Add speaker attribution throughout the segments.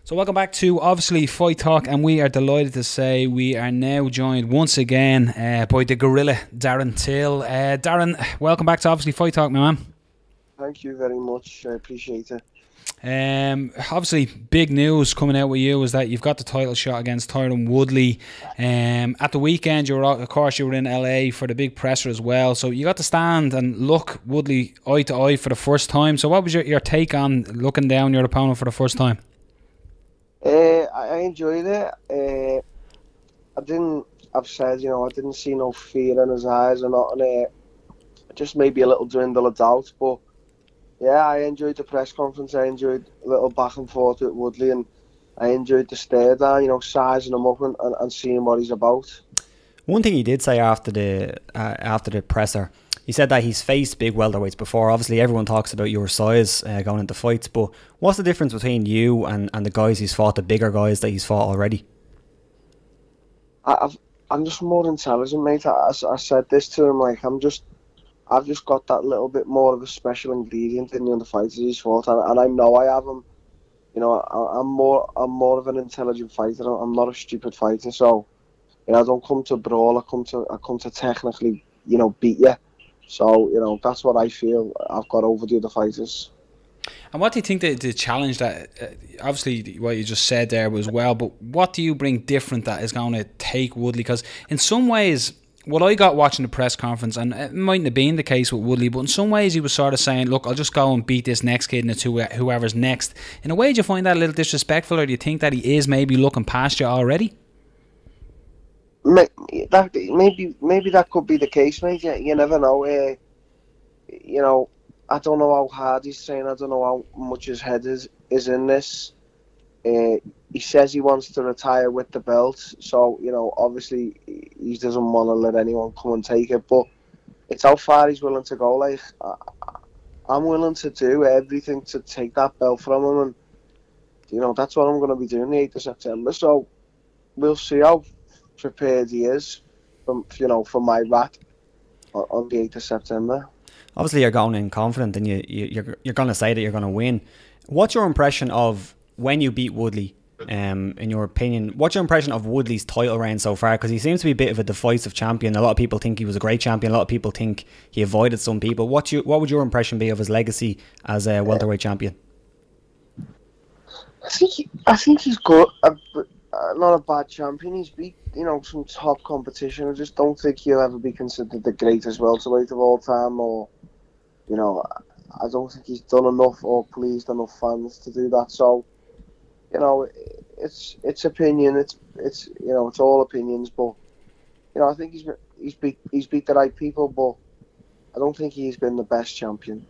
Speaker 1: So welcome back to obviously Fight Talk, and we are delighted to say we are now joined once again by the gorilla Darren Till. Darren, welcome back to obviously Fight Talk, my man.
Speaker 2: Thank you very much. I appreciate it.
Speaker 1: Obviously big news coming out with you is that you've got the title shot against Tyron Woodley. At the weekend you were in LA for the big presser as well, so you got to stand and look Woodley eye to eye for the first time. So what was your take on looking down your opponent for the first time?
Speaker 2: I enjoyed it. I've said, I didn't see no fear in his eyes or nothing. Just maybe a little dwindle of doubt. But yeah, I enjoyed the press conference. I enjoyed a little back and forth with Woodley, and I enjoyed the stare down, sizing him up and seeing what he's about.
Speaker 3: One thing he did say after the presser, he said that he's faced big welterweights before. Obviously, everyone talks about your size going into fights, but what's the difference between you and the guys he's fought, the bigger guys that he's fought already?
Speaker 2: I'm just more intelligent, mate. I said this to him, like, I've just got that little bit more of a special ingredient in the other fighters he's fought, and I know I have him. I'm more of an intelligent fighter. I'm not a stupid fighter, so I don't come to brawl. I come to technically, beat you. So, that's what I feel I've got over the other fighters.
Speaker 1: And what do you think the challenge that, obviously what you just said there was well, but what do you bring different that is going to take Woodley? Because in some ways, what I got watching the press conference, and it mightn't have been the case with Woodley, but in some ways he was sort of saying, look, I'll just go and beat this next kid into whoever's next. In a way, do you find that a little disrespectful, or do you think that he is maybe looking past you already?
Speaker 2: Maybe that could be the case, mate. You never know. I don't know how hard he's training. I don't know how much his head is in this. He says he wants to retire with the belt, so obviously he doesn't want to let anyone come and take it. But it's how far he's willing to go. Like, I'm willing to do everything to take that belt from him, and that's what I'm going to be doing the 8th of September. So we'll see how prepared he is for my rat on the 8th of September.
Speaker 3: Obviously you're going in confident, and you're going to say that you're going to win. What's your impression of when you beat Woodley? In your opinion, what's your impression of Woodley's title reign so far? Because he seems to be a bit of a divisive champion. A lot of people think he was a great champion. A lot of people think he avoided some people. What would your impression be of his legacy as a welterweight champion?
Speaker 2: I think he's good. Not a bad champion. He's beat some top competition. I just don't think he'll ever be considered the greatest welterweight of all time, or I don't think he's done enough or pleased enough fans to do that. So it's opinion. It's all opinions. But I think he's beat the right people. But I don't think he's been the best champion.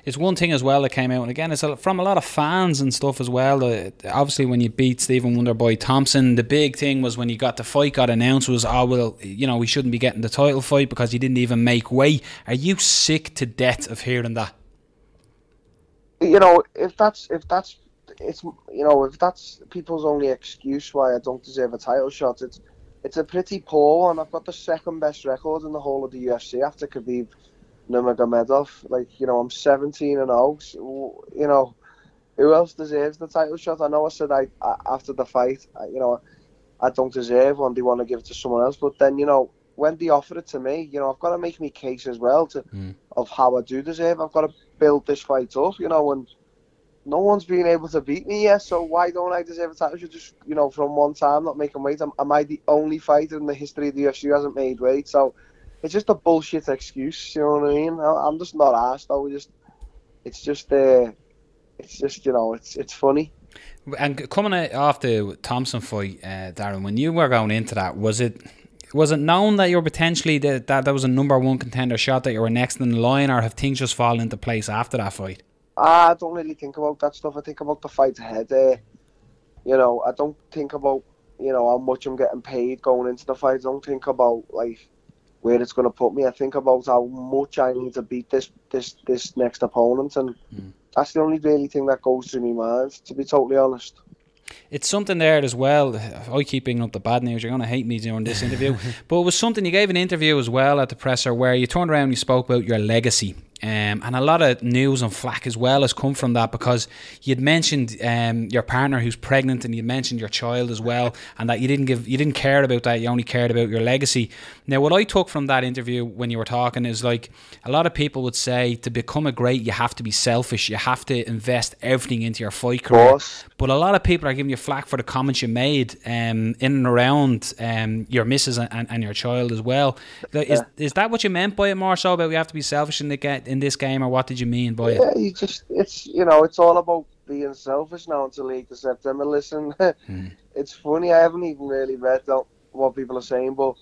Speaker 1: It's one thing as well that came out, and again, it's from a lot of fans and stuff as well. Obviously, when you beat Stephen Wonderboy Thompson, the big thing was when you got the fight got announced was, we shouldn't be getting the title fight because he didn't even make weight. Are you sick to death of hearing that?
Speaker 2: If that's people's only excuse why I don't deserve a title shot, it's a pretty poor one. I've got the second best record in the whole of the UFC after Khabib Nurmagomedov. I'm 17-0. So, who else deserves the title shot? I know I said after the fight, I don't deserve one. They want to give it to someone else. But then, when they offer it to me, I've got to make my case as well of how I do deserve. I've got to build this fight up, and no one's been able to beat me yet. So why don't I deserve a title shot? Just, from one time not making weight. Am I the only fighter in the history of the UFC who hasn't made weight? So it's just a bullshit excuse, you know what I mean? I'm just not arsed though. It's funny.
Speaker 1: And coming off the Thompson fight, Darren, when you were going into that, was it known that you were potentially that was a number one contender shot, that you were next in the line, or have things just fallen into place after that fight?
Speaker 2: I don't really think about that stuff. I think about the fight ahead. I don't think about how much I'm getting paid going into the fight. I don't think about where it's going to put me. I think about how much I need to beat this next opponent, and that's the only really thing that goes through my mind, to be totally honest.
Speaker 1: It's something there as well. I keep bringing up the bad news. You're going to hate me during this interview. But it was something, you gave an interview as well at the presser where you turned around and you spoke about your legacy. and a lot of news and flack as well has come from that, because you'd mentioned your partner who's pregnant, and you mentioned your child as well, and that you didn't care about that. You only cared about your legacy. Now, what I took from that interview when you were talking is, like, a lot of people would say to become a great, you have to be selfish. You have to invest everything into your fight career. But a lot of people are giving you flack for the comments you made in and around your missus and your child as well. Is that what you meant by it, more so about we have to be selfish in this game, or what did you mean by it?
Speaker 2: Yeah, it's all about being selfish now until 8th of September. Listen, it's funny, I haven't even really read what people are saying, but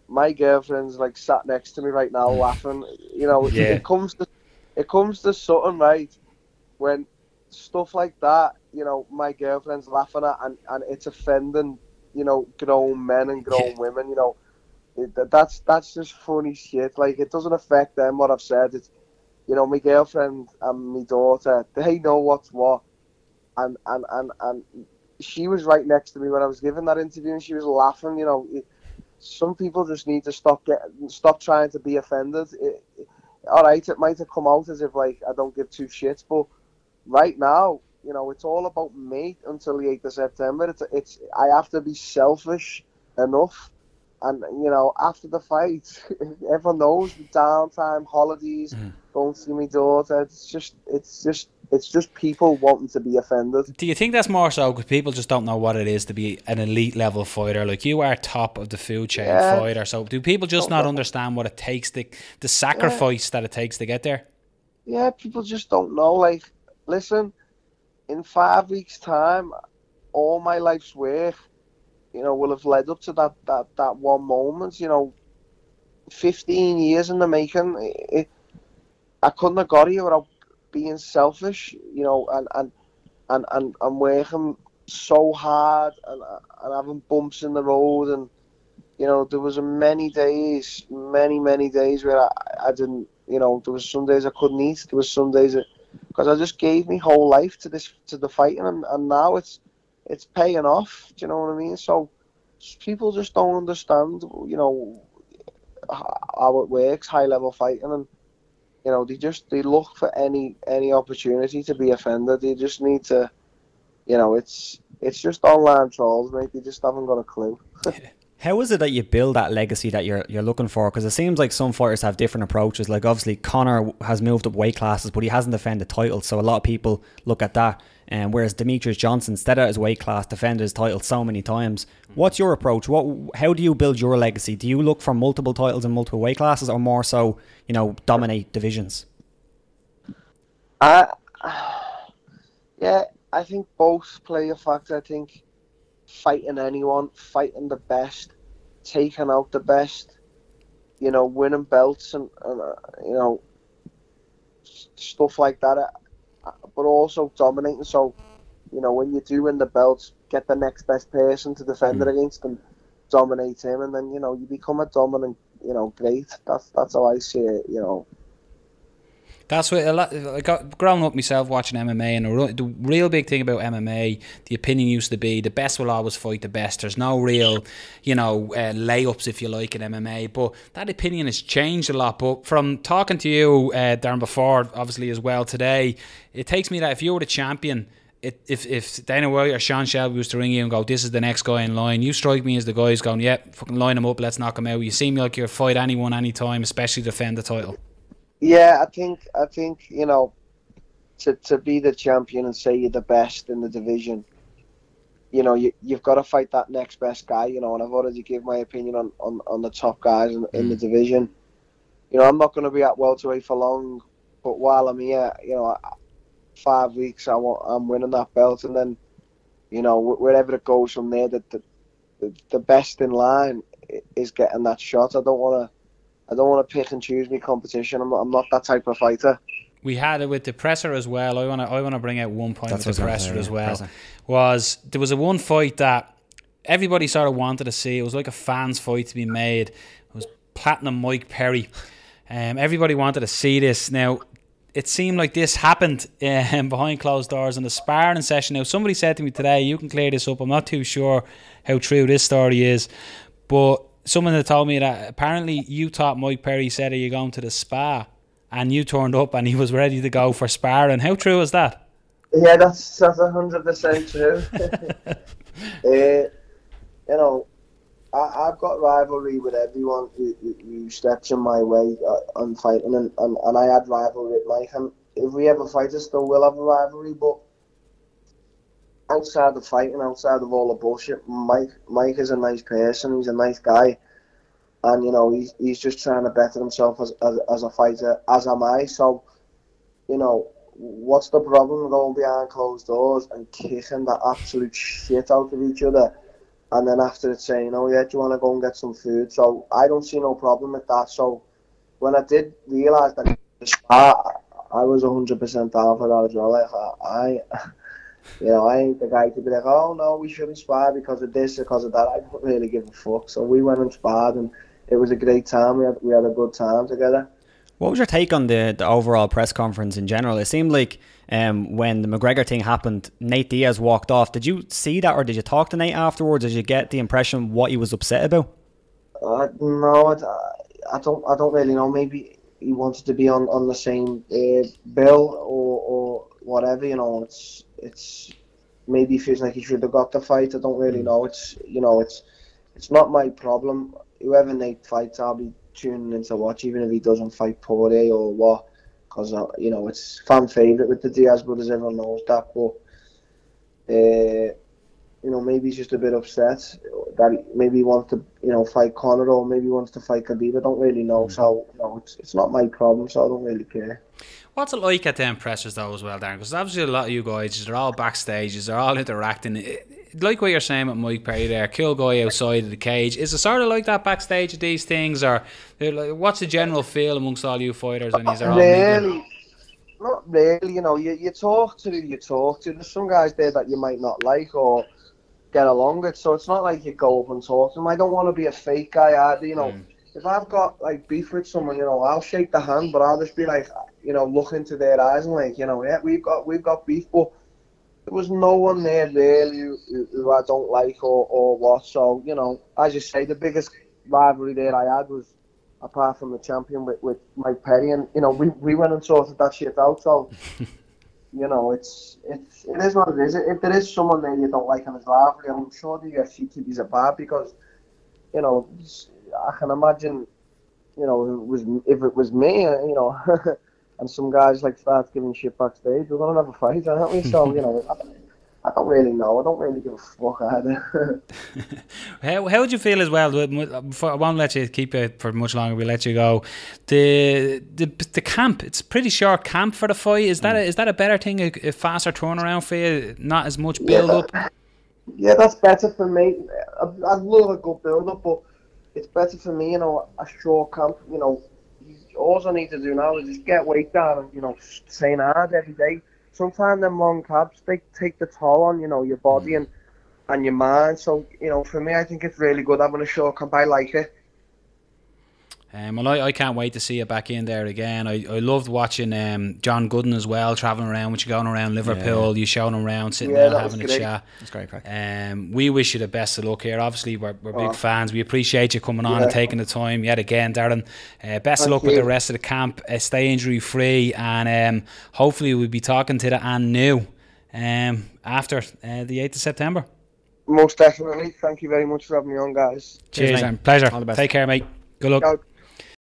Speaker 2: my girlfriend's like sat next to me right now laughing. It comes to something, right, when stuff like that, my girlfriend's laughing at, and it's offending, grown men and grown women, that's just funny shit. Like, it doesn't affect them, what I've said. It's, my girlfriend and my daughter, they know what's what, and she was right next to me when I was giving that interview, and she was laughing. Some people just need to stop trying to be offended. All right, it might have come out as if, like, I don't give two shits, but right now, it's all about me until the 8th of September. I have to be selfish enough. And, after the fight, everyone knows the downtime, holidays, going to see my daughter. It's just people wanting to be offended.
Speaker 1: Do you think that's more so because people just don't know what it is to be an elite level fighter? Like, you are top of the food chain fighter. So do people just not understand what it takes, the sacrifice that it takes to get there?
Speaker 2: Yeah, people just don't know. Like, listen, in 5 weeks' time, all my life's work, will have led up to that one moment. 15 years in the making. I couldn't have got here without being selfish, and working so hard and having bumps in the road, and there was many days where I didn't, there was some days I couldn't eat. There was some days because I just gave my whole life to the fighting, and now it's paying off. Do you know what I mean? So people just don't understand, how it works, high level fighting, and they look for any opportunity to be offended. They just need to, it's just online trolls, mate. They just haven't got a clue.
Speaker 3: How is it that you build that legacy that you're looking for? Because it seems like some fighters have different approaches. Like, obviously Conor has moved up weight classes, but he hasn't defended titles, so a lot of people look at that. Whereas Demetrius Johnson, instead of his weight class, defended his title so many times. What's your approach? How do you build your legacy? Do you look for multiple titles in multiple weight classes, or more so, dominate divisions?
Speaker 2: I think both play a factor. I think fighting anyone, fighting the best, taking out the best, winning belts and stuff like that, but also dominating. So, when you do win the belts, get the next best person to defend it against and dominate him, and then, you become a dominant, great. That's how I see it,
Speaker 1: That's what I got growing up myself watching MMA, and the real big thing about MMA, the opinion used to be the best will always fight the best. There's no real, layups, if you like, in MMA. But that opinion has changed a lot. But from talking to you, Darren, before, obviously as well today, it takes me that if you were the champion, if Dana White or Sean Shelby was to ring you and go, this is the next guy in line, you strike me as the guy who's going, fucking line him up, let's knock him out. You seem like you'll fight anyone, anytime, especially defend the title.
Speaker 2: Yeah, I think to be the champion and say you're the best in the division, you've got to fight that next best guy, and I've already given my opinion on the top guys in the division. I'm not going to be at welterweight for long, but while I'm here, 5 weeks, I'm winning that belt, and then, wherever it goes from there, the best in line is getting that shot. I don't want to pick and choose my competition. I'm not that type of fighter.
Speaker 1: We had it with the presser as well. I want to bring out one point with the presser as well. There was a one fight that everybody sort of wanted to see. It was like a fans fight to be made. It was Platinum Mike Perry. Everybody wanted to see this. Now, it seemed like this happened behind closed doors in the sparring session. Now, somebody said to me today, you can clear this up. I'm not too sure how true this story is, but someone had told me that apparently you thought Mike Perry said, are you going to the spa? and you turned up and he was ready to go for sparring. How true is that?
Speaker 2: Yeah, that's 100% true. You know, I've got rivalry with everyone who steps in my way on fighting, and I had rivalry with Mike. And if we ever fight, I still will have a rivalry. But outside of fighting, outside of all the bullshit, Mike is a nice person. He's a nice guy, and you know he's just trying to better himself as a fighter, as am I. So, you know, what's the problem going behind closed doors and kicking the absolute shit out of each other? And then after it saying, oh yeah, do you want to go and get some food? So I don't see no problem with that. So when I did realise that I was 100% down for that as well. Like, I ain't the guy to be like, oh no, we shouldn't spar because of this, because of that. I don't really give a fuck. So we went and sparred, and it was a great time. We had a good time together.
Speaker 3: What was your take on the overall press conference in general? It seemed like when the McGregor thing happened, Nate Diaz walked off. Did you see that, or did you talk to Nate afterwards? Did you get the impression what he was upset about?
Speaker 2: No, I don't really know. Maybe he wanted to be on the same bill or whatever. You know, it's maybe he feels like he should have got the fight. I don't really know. It's not my problem. Whoever Nate fights, I'll be tuning in to watch, even if he doesn't fight Poirier or what, because you know, it's fan favourite with the Diaz brothers, everyone knows that. But you know, maybe he's just a bit upset that maybe he wants to, you know, fight Conor, or maybe he wants to fight Khabib. I don't really know. So you know, it's not my problem, so I don't really care.
Speaker 1: What's it like at them pressers though as well, Darren? Because obviously a lot of you guys, they're all backstage, they're all interacting. Like what you're saying with Mike Perry there, cool guy outside of the cage. Is it sort of like that backstage at these things, or what's the general feel amongst all you fighters when you're all meeting?
Speaker 2: Not really. You know, you talk to who you talk to. There's some guys there that you might not like or get along with, so it's not like you go up and talk to them. I don't want to be a fake guy either. You know, if I've got like beef with someone, you know, I'll shake the hand, but I'll just be like, you know, look into their eyes and like, you know, yeah, we've got beef, but there was no one there really who I don't like or what. So, you know, as you say, the biggest rivalry there I had was, apart from the champion, with Mike Perry, and you know, we went and sorted that shit out. So, you know, it is what it is. If there is someone there you don't like in his rivalry, I'm sure the UFC TVs are bad, because, you know, I can imagine, you know, if it was me, you know, and some guys like start giving shit backstage, we're gonna have a fight, aren't we? So, you know, I don't really know. I don't really give a fuck either.
Speaker 1: How would you feel as well? I won't let you keep it for much longer. We'll let you go. The camp. It's a pretty short camp for the fight. Is that a better thing? A faster turnaround for you? Not as much build up.
Speaker 2: Yeah, that's better for me. I'd love a good build up, but it's better for me. You know, a short camp. You know, all I need to do now is just get weight down and, you know, train hard every day. Sometimes them long cabs, they take the toll on, you know, your body and your mind. So, you know, for me, I think it's really good having a short camp. I like it.
Speaker 1: Well, I can't wait to see you back in there again. I loved watching John Gooden as well, travelling around with you, going around Liverpool. You showing him around, sitting there having a chat.
Speaker 3: It's great crack.
Speaker 1: We wish you the best of luck here. Obviously, we're big fans. We appreciate you coming on and taking the time yet again, Darren. Best of luck with the rest of the camp. Stay injury free, and hopefully we'll be talking to the and new after the 8th of September.
Speaker 2: Most definitely. Thank you very much for having me on, guys.
Speaker 1: Cheers, man. Pleasure. All the best. Take care, mate. Good luck. Ciao.